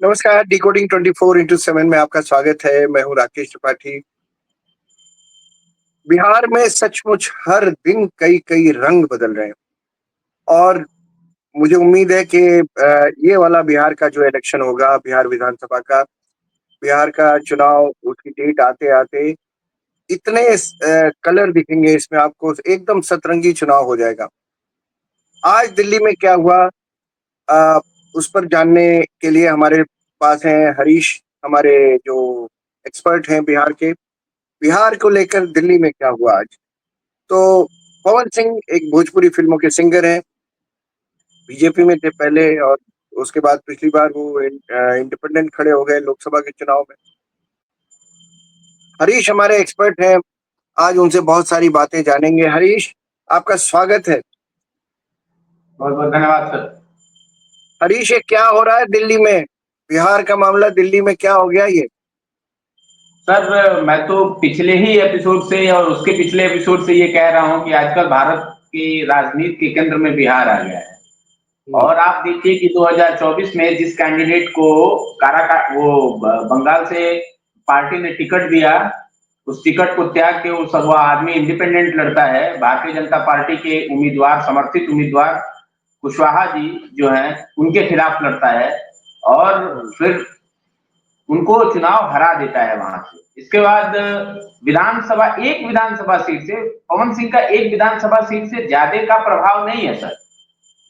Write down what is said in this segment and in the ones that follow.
नमस्कार, decoding 24x7 में आपका स्वागत है। मैं हूँ राकेश त्रिपाठी। बिहार में सचमुच हर दिन कई-कई रंग बदल रहे हैं और मुझे उम्मीद है कि ये वाला बिहार का जो इलेक्शन होगा, बिहार विधानसभा का, बिहार का चुनाव उसकी डेट आते-आते इतने कलर दिखेंगे इसमें आपको एकदम सतरंगी चुनाव हो जाएगा। आज दिल्ली में क्या हुआ अ, उस पर जानने के लिए हमारे पास हैं हरीश, हमारे जो एक्सपर्ट हैं बिहार के। बिहार को लेकर दिल्ली में क्या हुआ आज? तो पवन सिंह एक भोजपुरी फ़िल्मों के सिंगर हैं, बीजेपी में थे पहले और उसके बाद पिछली बार वो इंडिपेंडेंट खड़े हो गए लोकसभा के चुनाव में। हरीश हमारे एक्सपर्ट हैं, आज उनसे बहुत सारी बातें जानेंगे। हरीश, आपका स्वागत है। बहुत बहुत धन्यवाद सर। हरीश, ये क्या हो रहा है दिल्ली में? बिहार का मामला दिल्ली में क्या हो गया ये? सर मैं तो पिछले ही एपिसोड से और उसके पिछले एपिसोड से ये कह रहा हूँ कि आजकल भारत की राजनीति के केंद्र में बिहार आ गया है। हुँ, और आप देखिए कि 2024 में जिस कैंडिडेट को बंगाल से पार्टी ने टिकट दिया, उस टिकट को त्याग के वो आदमी इंडिपेंडेंट लड़ता है। भारतीय जनता पार्टी के उम्मीदवार, समर्थित उम्मीदवार कुशवाहा जी जो हैं, उनके खिलाफ लड़ता है और हुँ। फिर उनको चुनाव हरा देता है वहां से। इसके बाद एक विधानसभा सीट से पवन सिंह का एक विधानसभा सीट से ज्यादा का प्रभाव नहीं है सर,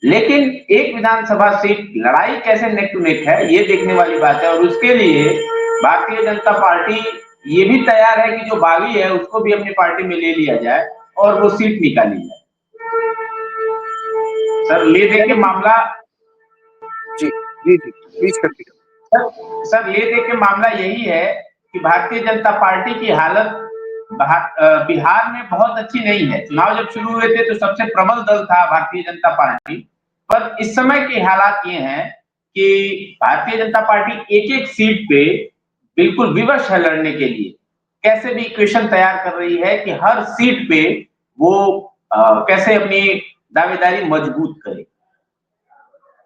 लेकिन एक विधानसभा सीट लड़ाई कैसे नेक टू नेक है ये देखने वाली बात है। और उसके लिए भारतीय जनता पार्टी ये भी तैयार है कि जो बागी है उसको भी अपनी पार्टी में ले लिया जाए और वो सीट निकाली जाए। सर ले दे के यानी कि मामला जी, जी, जी, प्लीज़ कंटिन्यू। सर सर ले दे के मामला यही है कि भारतीय जनता पार्टी की हालत बिहार में बहुत अच्छी नहीं है। चुनाव जब शुरू हुए थे तो सबसे प्रबल दल था भारतीय जनता पार्टी, पर इस समय के हालात ये हैं कि भारतीय जनता पार्टी एक एक सीट पे बिल्कुल विवश है लड़ने के लिए। कैसे भी इक्वेशन तैयार कर रही है कि हर सीट पे वो कैसे अपनी दावेदारी मजबूत करे।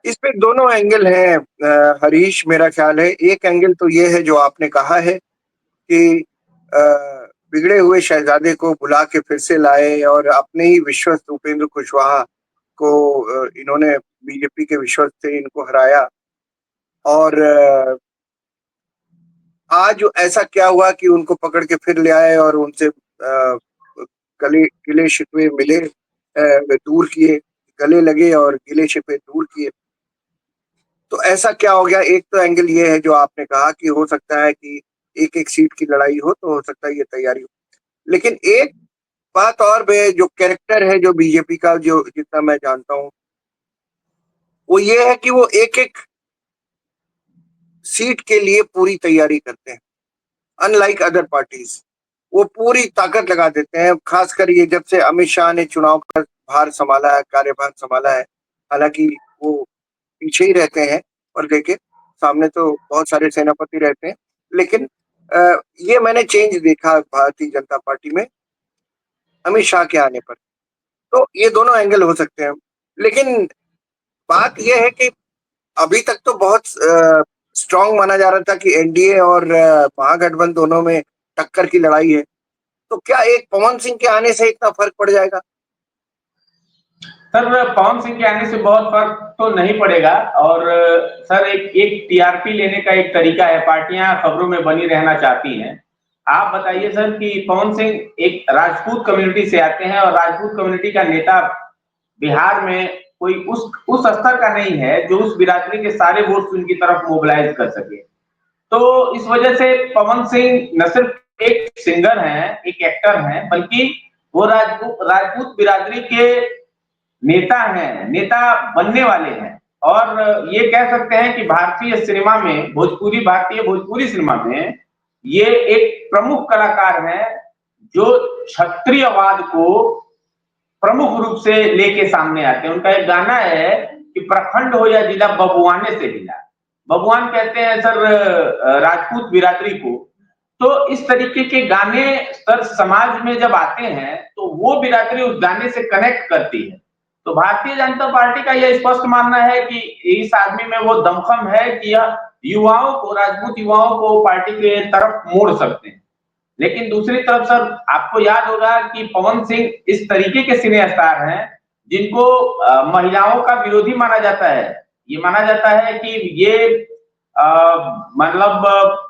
इसपे दोनों एंगल हैं हरीश, मेरा ख्याल है। एक एंगल तो ये है जो आपने कहा है कि अ, बिगड़े हुए शहजादे को बुला के फिर से लाए और अपने ही विश्वस्त उपेंद्र कुशवाहा को इन्होंने बीजेपी के विश्वस्त से इनको हराया और आज ऐसा क्या हुआ कि उनको पकड़ के फिर ले आए और उनसे गले गिले-शिकवे मिले दूर किए, गले लगे और गिले-शिकवे दूर किए। तो ऐसा क्या हो गया? एक तो एंगल ये है जो आपने कहा कि हो सकता है कि एक-एक सीट की लड़ाई हो, तो हो सकता है ये तैयारी हो। लेकिन एक बात और भी है, जो कैरेक्टर है जो बीजेपी का जो जितना मैं जानता हूँ, वो ये है कि वो एक-एक सीट के लिए पूरी तैयारी करते हैं, अनलाइक अदर पार्टीज़। वो पूरी ताकत लगा देते हैं, खासकर ये जब से अमित शाह ने चुनाव का भार सँभाला है, कार्यभार सँभाला है। हालाँकि वो पीछे ही रहते हैं पर्दे के, सामने तो बहुत सारे सेनापति रहते हैं। लेकिन ये मैंने चेंज देखा भारतीय जनता पार्टी में अमित शाह के आने पर। तो ये दोनों एंगल हो सकते हैं। लेकिन बात ये है कि अभी तक तो बहुत स्ट्रॉन्ग माना जा रहा था कि एनडीए और महागठबंधन दोनों में टक्कर की लड़ाई है। तो क्या एक पवन सिंह के आने से इतना फ़र्क पड़ जाएगा? सर पवन सिंह के आने से बहुत फर्क तो नहीं पड़ेगा। और सर एक एक टीआरपी लेने का एक तरीका है, पार्टियां खबरों में बनी रहना चाहती हैं। आप बताइए सर कि पवन सिंह एक राजपूत कम्युनिटी से आते हैं और राजपूत कम्युनिटी का नेता बिहार में कोई उस स्तर का नहीं है जो उस बिरादरी के सारे वोट उनकी तरफ मोबिलाइज कर सके। तो इस वजह से पवन सिंह न सिर्फ एक सिंगर हैं, एक एक्टर हैं, बल्कि वो राजपूत बिरादरी के नेता हैं, नेता बनने वाले हैं। और ये कह सकते हैं कि भारतीय भोजपुरी सिनेमा में ये एक प्रमुख कलाकार हैं जो क्षत्रियवाद को प्रमुख रूप से लेके सामने आते हैं। उनका एक गाना है कि प्रखंड हो या जिला बबुआने से हिला। बबुआन कहते हैं सर राजपूत बिरादरी को। तो इस तरीके के गाने सर समाज में जब आते हैं तो वो बिरादरी उस गाने से कनेक्ट करती है। तो भारतीय जनता पार्टी का यह स्पष्ट मानना है कि इस आदमी में वो दमखम है कि यह युवाओं को, राजपूत युवाओं को पार्टी के तरफ मोड़ सकते हैं। लेकिन दूसरी तरफ सर, आपको याद होगा कि पवन सिंह इस तरीके के सिने स्टार हैं जिनको महिलाओं का विरोधी माना जाता है। ये माना जाता है कि ये मतलब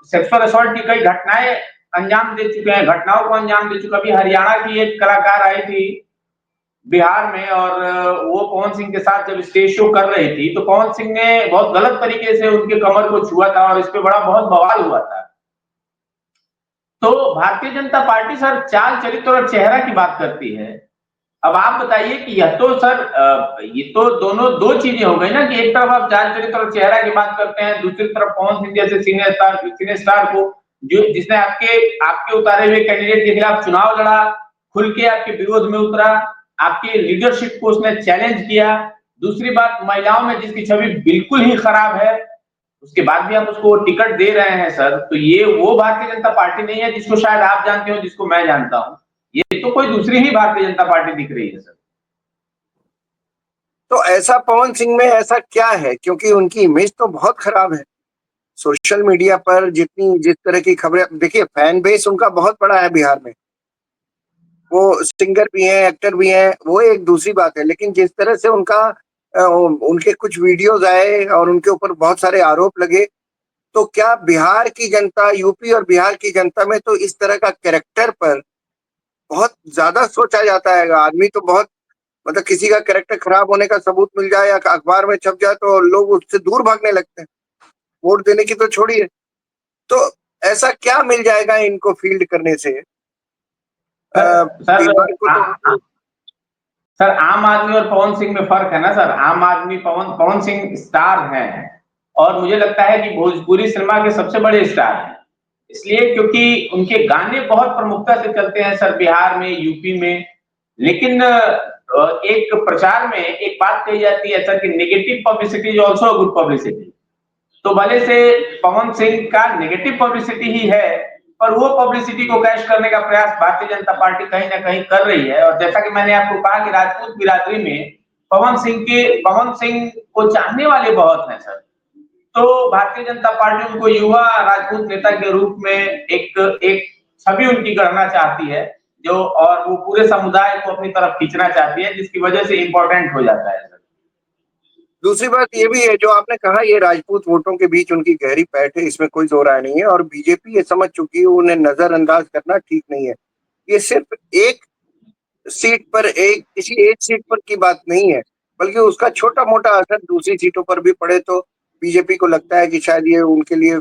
सेक्सुअल असॉल्ट की कई घटनाएं अंजाम दे चुके हैं, घटनाओं को अंजाम दे चुके। अभी हरियाणा की एक कलाकार आई थी बिहार में, और वो पवन सिंह के साथ जब स्टेज शो कर रही थी तो पवन सिंह ने बहुत गलत तरीके से उनके कमर को छुआ था और इस पे बड़ा बहुत बवाल हुआ था। तो भारतीय जनता पार्टी सर चाल, चरित्र और चेहरा की बात करती है। अब आप बताइए कि यह तो सर ये तो दोनों दो चीजें हो गई ना, कि एक तरफ आप चाल, चरित्र और चेहरा की बात करते हैं, दूसरी तरफ पवन सिंह जैसे सिने स्टार को, जो जिसने आपके उतारे हुए कैंडिडेट के खिलाफ चुनाव लड़ा, खुल के आपके विरोध में उतरा, आपकी लीडरशिप को उसने चैलेंज किया। दूसरी बात, महिलाओं में जिसकी छवि बिल्कुल ही खराब है, उसके बाद भी आप उसको टिकट दे रहे हैं सर। तो ये वो भारतीय जनता पार्टी नहीं है जिसको शायद आप जानते हो, जिसको मैं जानता हूं। ये तो कोई दूसरी ही भारतीय जनता पार्टी दिख रही है सर। तो ऐसा पवन सिंह में ऐसा क्या है? क्योंकि उनकी इमेज तो बहुत खराब है सोशल मीडिया पर। जिस तरह की खबरें, देखिए फैन बेस उनका बहुत बड़ा है बिहार में, वो सिंगर भी हैं, एक्टर भी हैं, वो एक दूसरी बात है। लेकिन जिस तरह से उनके कुछ वीडियोज आए और उनके ऊपर बहुत सारे आरोप लगे, तो क्या बिहार की जनता, यूपी और बिहार की जनता में तो इस तरह का कैरेक्टर पर बहुत ज्यादा सोचा जाता है। आदमी तो बहुत, मतलब किसी का कैरेक्टर खराब होने का सबूत मिल जाए या अखबार में छप जाए तो लोग उससे दूर भागने लगते हैं, वोट देने की तो छोड़िए। तो ऐसा क्या मिल जाएगा इनको फील्ड करने से? सर बिहार को तो सर आम आदमी और पवन सिंह में फर्क है ना सर। आम आदमी, पवन सिंह स्टार हैं, और मुझे लगता है कि भोजपुरी सिनेमा के सबसे बड़े स्टार हैं। इसलिए क्योंकि उनके गाने बहुत प्रमुखता से चलते हैं सर बिहार में, यूपी में। लेकिन एक प्रचार में एक बात कही जाती है सर कि negative publicity is also good publicity. तो भले से पवन सिंह का नेगेटिव पब्लिसिटी ही है, पर वो पब्लिसिटी को कैश करने का प्रयास भारतीय जनता पार्टी कहीं ना कहीं कर रही है। और जैसा कि मैंने आपको कहा कि राजपूत बिरादरी में पवन सिंह को चाहने वाले बहुत हैं सर। तो भारतीय जनता पार्टी उनको युवा राजपूत नेता के रूप में एक एक छवि उनकी गढ़ना चाहती है, जो, और वो पूरे समुदाय को अपनी तरफ खींचना चाहती है, जिसकी वजह से इंपॉर्टेंट हो जाता है सर। दूसरी बात ये भी है जो आपने कहा, ये राजपूत वोटों के बीच उनकी गहरी पैठ है, इसमें कोई दो राय नहीं है। और बीजेपी ये समझ चुकी है उन्हें नजरअंदाज करना ठीक नहीं है। ये सिर्फ एक सीट पर, किसी एक सीट पर की बात नहीं है, बल्कि उसका छोटा मोटा असर दूसरी सीटों पर भी पड़े तो बीजेपी को लगता है कि शायद ये उनके लिए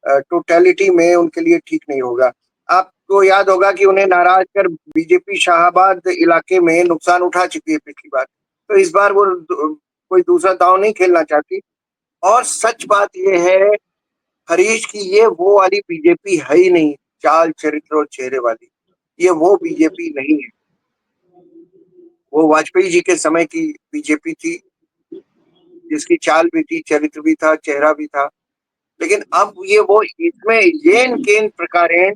टोटलिटी में उनके लिए ठीक नहीं होगा। आपको याद होगा कि उन्हें नाराज कर बीजेपी शाहाबाद इलाके में नुकसान उठा चुकी है पिछली बार, तो इस बार वो कोई दूसरा दांव नहीं खेलना चाहती। और सच बात ये है हरीश की, ये वो वाली बीजेपी है ही नहीं, चाल, चरित्र और चेहरे वाली। ये वो बीजेपी नहीं है। वो वाजपेयी जी के समय की बीजेपी थी, जिसकी चाल भी थी, चरित्र भी था, चेहरा भी था। लेकिन अब ये वो, इसमें येन केन प्रकारेण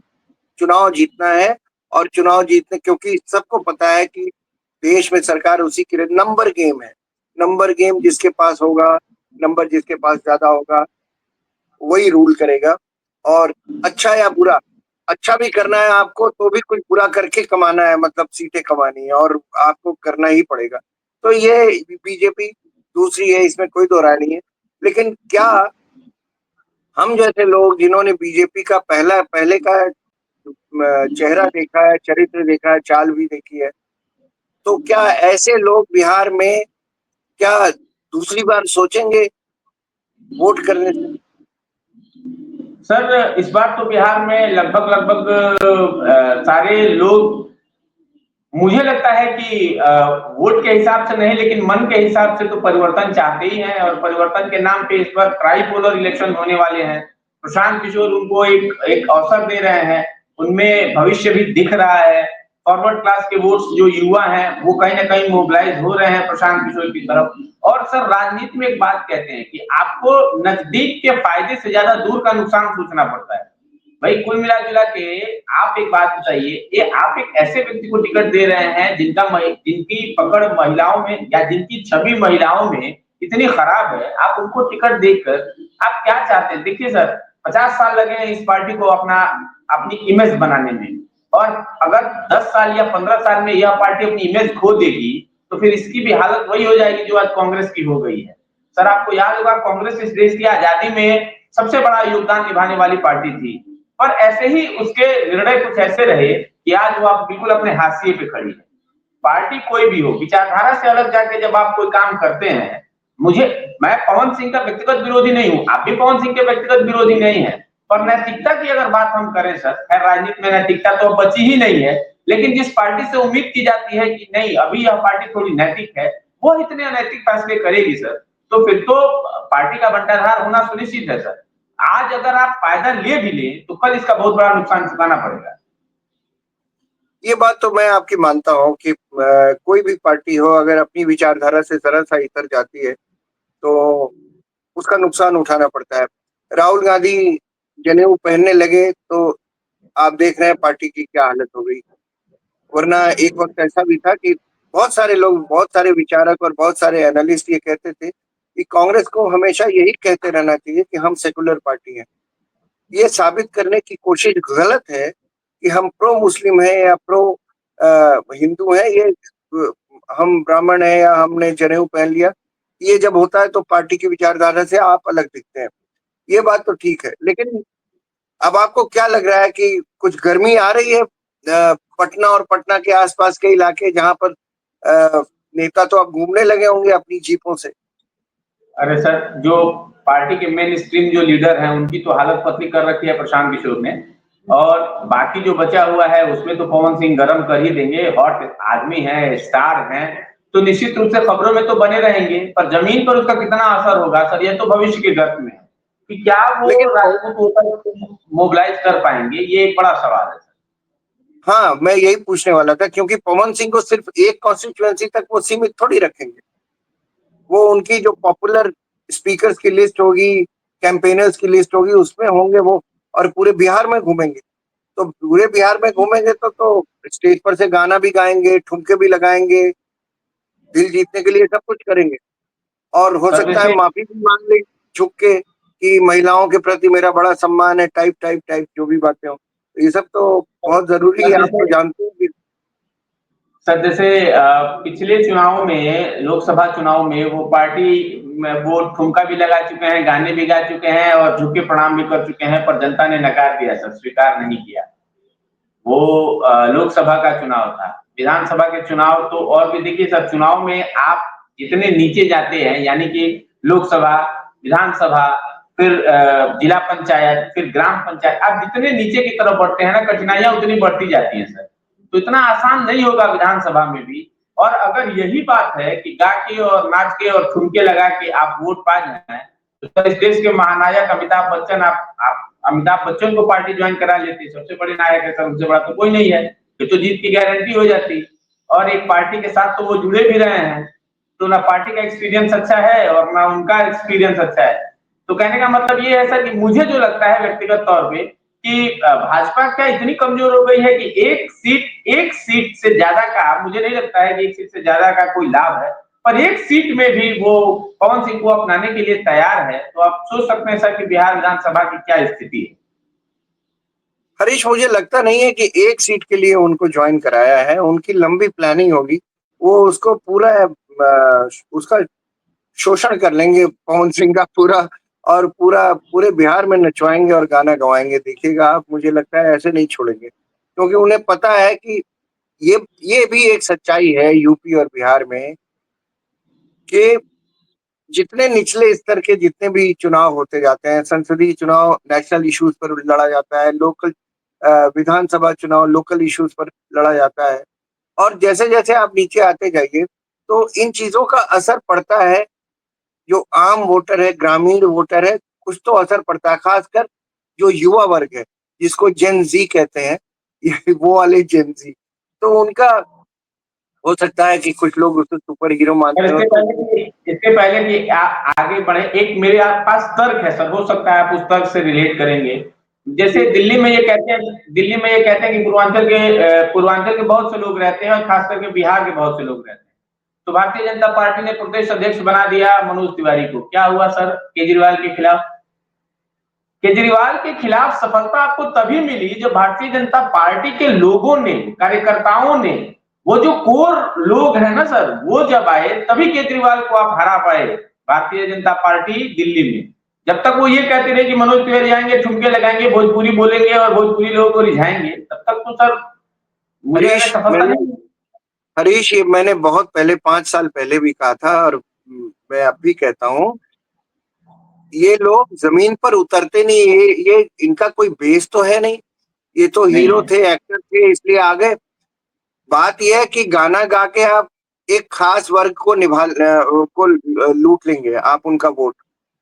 चुनाव जीतना है। और चुनाव जीतने, क्योंकि सबको पता है कि देश में सरकार उसी की नंबर गेम है। नंबर गेम जिसके पास होगा, नंबर जिसके पास ज्यादा होगा, वही रूल करेगा। और अच्छा या बुरा, अच्छा भी करना है आपको तो भी कुछ बुरा करके कमाना है, मतलब सीटें कमानी है, और आपको करना ही पड़ेगा। तो ये बीजेपी दूसरी है, इसमें कोई दो राय नहीं है। लेकिन क्या हम जैसे लोग जिन्होंने बीजेपी का पहले का चेहरा देखा है, चरित्र देखा है, चाल भी देखी है, तो क्या ऐसे लोग बिहार में क्या दूसरी बार सोचेंगे वोट करने से? सर इस बार तो बिहार में लगभग लगभग सारे लोग, मुझे लगता है कि वोट के हिसाब से नहीं लेकिन मन के हिसाब से तो परिवर्तन चाहते ही हैं। और परिवर्तन के नाम पे इस बार ट्राइपोलर इलेक्शन होने वाले हैं। प्रशांत किशोर उनको एक एक अवसर दे रहे हैं, उनमें भविष्य भी दिख रहा है। फॉरवर्ड क्लास के वोट्स जो युवा हैं वो कहीं ना कहीं मोबिलाइज हो रहे हैं प्रशांत किशोर की तरफ। और सर राजनीति में एक बात कहते हैं कि आपको नजदीक के फायदे से ज्यादा दूर का नुकसान सोचना पड़ता है। भाई कुल मिला जुला के आप एक बात बताइए, ये आप एक ऐसे व्यक्ति को टिकट दे रहे हैं जिनकी पकड़ महिलाओं में या जिनकी छवि महिलाओं में इतनी खराब है, आप उनको टिकट देकर आप क्या चाहते हैं? देखिए सर, 50 साल लगे हैं इस पार्टी को अपनी इमेज बनाने में, और अगर 10 साल या 15 साल में यह पार्टी अपनी इमेज खो देगी तो फिर इसकी भी हालत वही हो जाएगी जो आज कांग्रेस की हो गई है। सर आपको याद होगा, कांग्रेस इस देश की आजादी में सबसे बड़ा योगदान निभाने वाली पार्टी थी, और ऐसे ही उसके निर्णय कुछ ऐसे रहे कि आज वो आप बिल्कुल अपने हाशिए पे खड़ी है। पार्टी कोई भी हो, विचारधारा से अलग जाके जब आप कोई काम करते हैं, मैं पवन सिंह का व्यक्तिगत विरोधी नहीं हूं, आप भी पवन सिंह के व्यक्तिगत विरोधी नहीं है, पर नैतिकता की अगर बात हम करें सर, खैर राजनीति में नैतिकता तो अब बची ही नहीं है, लेकिन जिस पार्टी से उम्मीद की जाती है कि नहीं अभी यह पार्टी थोड़ी नैतिक है, वो इतने अनैतिक फैसले करेगी सर, तो फिर तो पार्टी का बंटाधार होना सुनिश्चित है सर। आज अगर आप फायदा ले भी ले तो कल इसका बहुत बड़ा नुकसान चुकाना पड़ेगा। ये बात तो मैं आपकी मानता हूँ कि कोई भी पार्टी हो अगर अपनी विचारधारा से जरा सा इतर जाती है तो उसका नुकसान उठाना पड़ता है। राहुल गांधी जनेऊ पहनने लगे तो आप देख रहे हैं पार्टी की क्या हालत हो गई। वरना एक वक्त ऐसा भी था कि बहुत सारे लोग, बहुत सारे विचारक और बहुत सारे एनालिस्ट ये कहते थे कि कांग्रेस को हमेशा यही कहते रहना चाहिए कि हम सेकुलर पार्टी हैं। ये साबित करने की कोशिश गलत है कि हम प्रो मुस्लिम हैं या प्रो हिंदू हैं। ये हम ब्राह्मण हैं या हमने जनेऊ पहन लिया, ये जब होता है तो पार्टी की विचारधारा से आप अलग दिखते हैं। ये बात तो ठीक है, लेकिन अब आपको क्या लग रहा है कि कुछ गर्मी आ रही है पटना और पटना के आसपास के इलाके जहां पर नेता तो अब घूमने लगे होंगे अपनी जीपों से? अरे सर, जो पार्टी के मेन स्ट्रीम जो लीडर हैं उनकी तो हालत पतली कर रखी है प्रशांत किशोर ने, और बाकी जो बचा हुआ है उसमें तो पवन सिंह गर्म कर ही देंगे। हॉट आदमी है, स्टार हैं, तो निश्चित रूप से खबरों में तो बने रहेंगे, पर जमीन पर उसका कितना असर होगा सर, ये तो भविष्य के गर्भ में है कि क्या वो लेकिन राजपूत होकर मोबिलाइज कर पाएंगे, ये एक बड़ा सवाल है। हाँ, मैं यही पूछने वाला था क्योंकि पवन सिंह को सिर्फ एक कॉन्स्टिट्यूएंसी तक वो सीमित थोड़ी रखेंगे। वो उनकी जो पॉपुलर स्पीकर्स की लिस्ट होगी, कैंपेनर्स की लिस्ट होगी, उसमें होंगे वो, और पूरे बिहार में घूमेंगे। तो पूरे बिहार में घूमेंगे तो स्टेज पर से गाना भी गाएंगे, ठुमके भी लगाएंगे, दिल जीतने के लिए सब कुछ करेंगे। और हो सर सकता है जैसे माफी भी मांग ले झुक के कि महिलाओं के प्रति मेरा बड़ा सम्मान है, टाइप टाइप टाइप जो भी बातें हो। तो ये सब तो बहुत जरूरी सर है, आप जैसे तो जानते हैं कि सर जैसे पिछले चुनाव में, लोकसभा चुनाव में वो पार्टी में वो ठुमका भी लगा चुके हैं, गाने भी गा चुके हैं और झुक के प्रणाम भी कर चुके हैं, पर जनता ने नकार दिया सर, स्वीकार नहीं किया। वो लोकसभा का चुनाव था। विधानसभा के चुनाव तो और भी देखिए सर, चुनाव में आप जितने नीचे जाते हैं, यानी कि लोकसभा, विधानसभा, फिर जिला पंचायत, फिर ग्राम पंचायत, आप जितने नीचे की तरफ बढ़ते हैं ना, कठिनाइयां उतनी बढ़ती जाती हैं सर। तो इतना आसान नहीं होगा विधानसभा में भी। और अगर यही बात है कि गा के और नाच के और ठुमके लगा के आप वोट पा जाए, तो सर इस देश के महानायक अमिताभ बच्चन, आप अमिताभ बच्चन को पार्टी ज्वाइन करा लेते, सबसे बड़े नायक है सर, उनसे बड़ा तो कोई नहीं है, ये तो जीत की गारंटी हो जाती। और एक पार्टी के साथ तो वो जुड़े भी रहे हैं, तो ना पार्टी का एक्सपीरियंस अच्छा है और ना उनका एक्सपीरियंस अच्छा है। तो कहने का मतलब ये है सर कि मुझे जो लगता है व्यक्तिगत तौर पे कि भाजपा क्या इतनी कमजोर हो गई है कि एक सीट से ज्यादा का, मुझे नहीं लगता है कि एक सीट से ज्यादा का कोई लाभ है, पर एक सीट में भी वो पवन सिंह को अपनाने के लिए तैयार है। तो आप सोच सकते हैं सर कि बिहार विधानसभा की क्या स्थिति है। हरीश, मुझे लगता नहीं है कि एक सीट के लिए उनको ज्वाइन कराया है। उनकी लंबी प्लानिंग होगी। वो उसको पूरा उसका शोषण कर लेंगे पवन सिंह का पूरा, और पूरे बिहार में नचवाएंगे और गाना गवाएंगे। देखिएगा आप, मुझे लगता है ऐसे नहीं छोड़ेंगे क्योंकि उन्हें पता है कि ये भी एक सच्चाई है यूपी और बिहार में कि जितने निचले स्तर के जितने भी चुनाव होते जाते हैं, संसदीय चुनाव नेशनल इश्यूज पर लड़ा जाता है, लोकल विधानसभा चुनाव लोकल इश्यूज पर लड़ा जाता है, और जैसे जैसे आप नीचे आते जाइए तो इन चीजों का असर पड़ता है। जो आम वोटर है, ग्रामीण वोटर है, कुछ तो असर पड़ता है, खासकर जो युवा वर्ग है जिसको जेन जी कहते हैं, ये वो वाले जेन जी, तो उनका हो सकता है कि कुछ लोग उसे सुपर हीरो और मानते हो तो आगे बढ़े, एक मेरे पास तर्क है सर, हो सकता है आप उस तर्क से रिलेट करेंगे। जैसे दिल्ली में ये कहते हैं कि पूर्वांचल के बहुत से लोग रहते हैं और खास करके बिहार के बहुत से लोग रहते हैं। तो भारतीय जनता पार्टी ने प्रदेश अध्यक्ष बना दिया मनोज तिवारी को। क्या हुआ सर केजरीवाल के खिलाफ? केजरीवाल के खिलाफ सफलता आपको तभी मिली जब भारतीय जनता पार्टी के लोगों ने, कार्यकर्ताओं ने, वो जो कोर लोग हैं ना सर, वो जब आए तभी केजरीवाल को आप हरा पाए भारतीय जनता पार्टी दिल्ली में। जब तक वो ये कहते रहे कि मनोज तिवारी आएंगे, ठुमके लगाएंगे, भोजपुरी बोलेंगे और भोजपुरी लोगों को रिझाएंगे, तब तक तो सर मुझे लगा हरीश सफलता मैंने नहीं। हरीश, ये मैंने बहुत पहले 5 साल पहले भी कहा था, और मैं अब भी कहता हूँ, ये लोग जमीन पर उतरते नहीं। ये इनका कोई बेस तो है नहीं। ये तो नहीं हीरो है। थे, एक्टर थे, इसलिए आ गए। बात यह है कि गाना गा के आप एक खास वर्ग को लूट लेंगे, आप उनका वोट।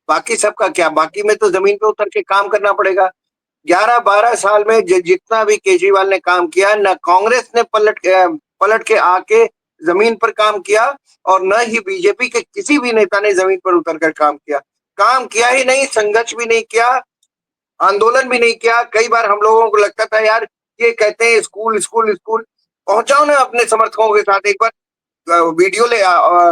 बाकी सबका क्या? बाकी में तो जमीन पे उतर के काम करना पड़ेगा। 11-12 साल में जितना भी केजरीवाल ने काम किया, न कांग्रेस ने पलट के आके जमीन पर काम किया, और न ही बीजेपी के किसी भी नेता ने जमीन पर उतर कर काम किया ही नहीं, संघर्ष भी नहीं किया, आंदोलन भी नहीं किया। कई बार हम लोगों को लगता था यार, ये कहते हैं स्कूल स्कूल स्कूल, पहुंचाओ ना अपने समर्थकों के साथ एक बार, वीडियो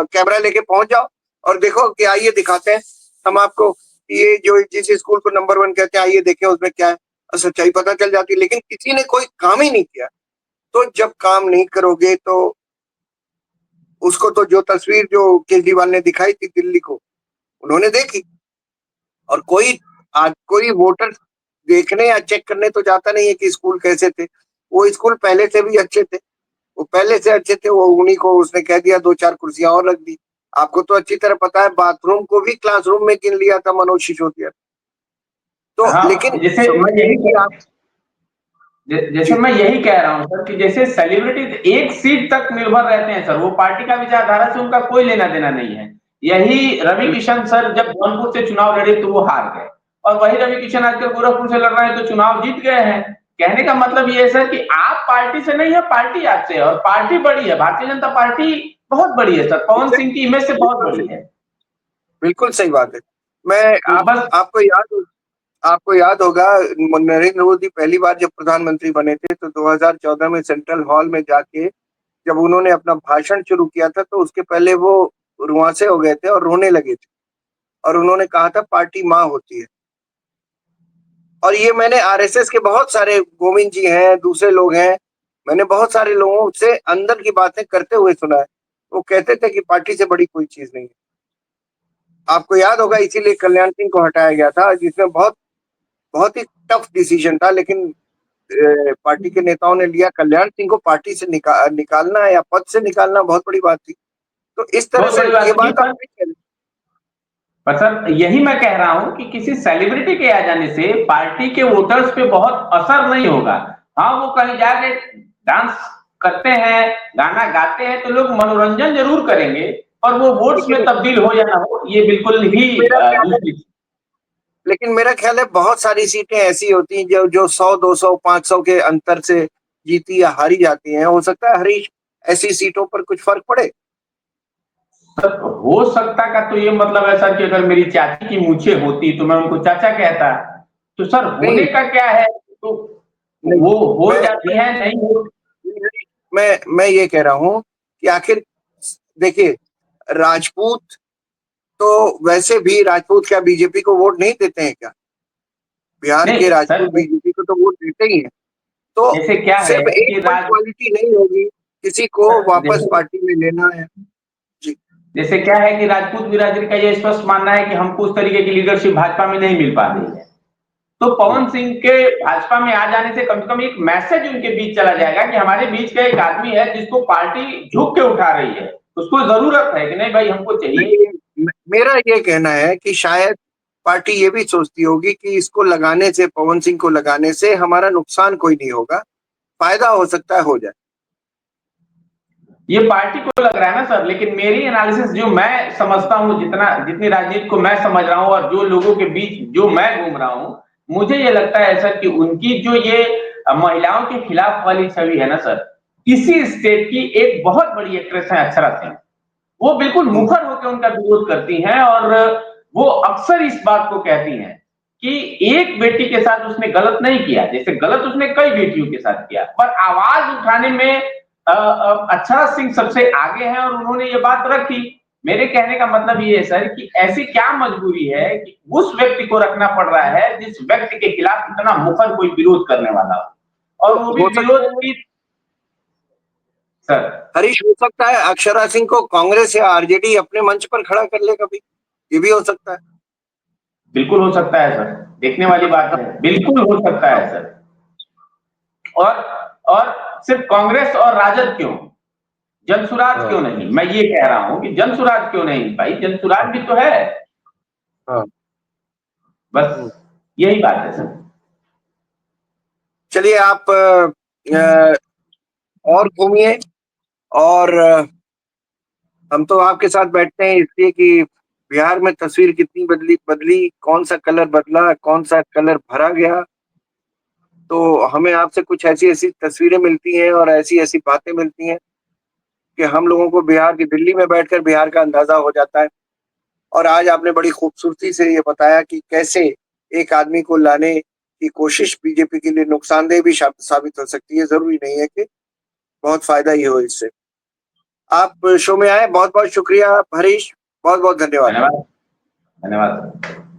कैमरा लेके पहुंच जाओ और देखो कि आइए दिखाते हैं हम आपको, ये जो जिस स्कूल को नंबर 1 कहते हैं, आइए देखें उसमें क्या है। सच्चाई पता चल जाती, लेकिन किसी ने कोई काम ही नहीं किया। तो जब काम नहीं करोगे तो उसको, तो जो तस्वीर जो केजरीवाल ने दिखाई थी दिल्ली को, उन्होंने देखी। और कोई वोटर देखने या चेक करने तो जाता नहीं है कि स्कूल कैसे थे। वो स्कूल पहले से भी अच्छे थे, वो उन्हीं को उसने कह दिया 2-4 कुर्सियां और रख दी। आपको तो अच्छी तरह पता है, बाथरूम को भी क्लासरूम में गिन लिया था मनोज सिसोदिया। तो हाँ, लेकिन सवाल ये है कि आप, जैसे जी मैं यही कह रहा हूं सर कि जैसे सेलिब्रिटी एक सीट तक निर्भर रहते हैं सर, वो पार्टी का विचारधारा से उनका कोई लेना देना नहीं है। यही रवि किशन सर जब जौनपुर से चुनाव लड़े तो वो हार गए, और वही रवि किशन आजकल गोरखपुर से लड़ रहे हैं तो चुनाव जीत गए हैं। कहने का मतलब ये है सर कि आप पार्टी से नहीं है, पार्टी आपसे है, और पार्टी बड़ी है, भारतीय जनता पार्टी बहुत बड़ी है सर, पवन सिंह की इमेज से बहुत बिल्कुल बड़ी सही, है। बिल्कुल सही बात है। मैं तो आप बस। आपको याद होगा, नरेंद्र मोदी पहली बार जब प्रधानमंत्री बने थे तो 2014 में सेंट्रल हॉल में जाके जब उन्होंने अपना भाषण शुरू किया था, तो उसके पहले वो रुआंसे हो गए थे और रोने लगे थे, और उन्होंने कहा था पार्टी माँ होती है। और ये मैंने आरएसएस के बहुत सारे, गोविंद जी हैं, दूसरे लोग हैं, मैंने बहुत सारे लोगों से अंदर की बातें करते हुए सुना है। वो कहते थे कि पार्टी से बड़ी कोई चीज नहीं है। आपको याद होगा, इसीलिए कल्याण सिंह को हटाया गया था, जिसमें बहुत बहुत ही टफ डिसीजन था, लेकिन पार्टी के नेताओं ने लिया। कल्याण सिंह को पार्टी से निकालना या पद से निकालना बहुत बड़ी बात थी। तो इस तरह बहुत से बड़ी ये बात थी बात आप नहीं कह रहे। पर सर यही मैं कह रहा हूं कि किसी सेलिब्रिटी के आ जाने से पार्टी के वोटर्स पे बहुत असर नहीं होगा। हाँ, वो कहीं जाके डांस करते हैं, गाना गाते हैं तो लोग मनोरंजन जरूर करेंगे, और वो वोट्स में लेकिन तब्दील हो या ना हो ये बिल्कुल भी मेरा ख्याल है दूसरी चीज। लेकिन मेरा ख्याल है बहुत सारी सीटें ऐसी होती हैं जो जो 100, 200, 500 के अंतर से जीती या हारी जाती हैं। हो सकता है हरीश, ऐसी सीटों पर कुछ फर्क पड़े। सर हो सकता का तो ये मतलब है सर कि अगर मेरी चाची की मूछें होती तो मैं उनको चाचा कहता। तो सर होने नहीं का क्या है, तो नहीं, वो हो मैं जाती है, नहीं हो। मैं ये कह रहा हूँ कि आखिर देखिए, राजपूत तो वैसे भी, राजपूत क्या बीजेपी को वोट नहीं देते हैं क्या? बिहार के नहीं सर, राजपूत बीजेपी को तो वोट देते ही हैं। तो जैसे क्या है सिर्फ एक कि कोई क्वालिटी नहीं होगी, किसी को वापस जैसे पार्टी में लेना है। जी जैसे क्या है कि राजपूत बिरादरी का ये स्पष्ट मानना है कि हमको उस तरीके की लीडरशिप भाजपा में नहीं मिल पा रही है। तो पवन सिंह के भाजपा में आ जाने से कम से कम एक मैसेज उनके बीच चला जाएगा कि हमारे बीच का एक आदमी है जिसको पार्टी झुक के उठा रही है, उसको जरूरत है कि नहीं भाई हमको चाहिए। नहीं, मेरा ये कहना है कि शायद पार्टी ये भी सोचती होगी कि इसको लगाने से, पवन सिंह को लगाने से हमारा नुकसान कोई नहीं होगा, फायदा हो सकता है हो जाए। ये पार्टी को लग रहा है ना सर, लेकिन मेरी एनालिसिस जो मैं समझता हूँ, जितनी राजनीति को मैं समझ रहा हूँ और जो लोगों के बीच जो मैं घूम रहा हूँ, मुझे ये लगता है सर कि उनकी जो ये महिलाओं के खिलाफ वाली छवि है ना सर, इसी स्टेट की एक बहुत बड़ी एक्ट्रेस है अक्षरा सिंह। वो बिल्कुल हम्म, मुखर होकर उनका विरोध करती हैं, और वो अक्सर इस बात को कहती हैं कि एक बेटी के साथ उसने गलत नहीं किया, जैसे गलत उसने कई बेटियों के साथ किया, पर आवाज उठाने में अक्षरा सिंह सबसे आगे हैं और उन्होंने ये बात रखी। मेरे कहने का मतलब ये है सर कि ऐसी क्या मजबूरी है कि उस व्यक्ति को रखना पड़ रहा है जिस व्यक्ति के खिलाफ इतना मुखर कोई विरोध करने वाला हो, और वो भी विरोध की। सर हरीश, हो सकता है अक्षरा सिंह को कांग्रेस या आरजेडी अपने मंच पर खड़ा कर ले कभी, ये भी हो सकता है। बिल्कुल हो सकता है सर, देखने वाली बात है, बिल्कुल हो सकता है सर। और सिर्फ कांग्रेस और राजद क्यों, जनसुराज क्यों नहीं? मैं ये कह रहा हूं कि जनसुराज क्यों नहीं? भाई जनसुराज भी तो है। बस यही बात है सर। चलिए, आप और घूमिए, और हम तो आपके साथ बैठते हैं इसलिए कि बिहार में तस्वीर कितनी बदली, कौन सा कलर बदला, कौन सा कलर भरा गया, तो हमें आपसे कुछ ऐसी-ऐसी तस्वीरें मिलती हैं और ऐसी-ऐसी बातें मिलती हैं कि हम लोगों को बिहार की दिल्ली में बैठकर बिहार का अंदाजा हो जाता है। और आज आपने बड़ी खूबसूरती से ये बताया कि कैसे एक आदमी को लाने की कोशिश बीजेपी के लिए नुकसानदेह भी साबित हो सकती है, जरूरी नहीं है कि बहुत फायदा ही हो इससे। आप शो में आए, बहुत बहुत शुक्रिया हरीश, बहुत बहुत धन्यवाद। धन्यवाद, धन्यवाद।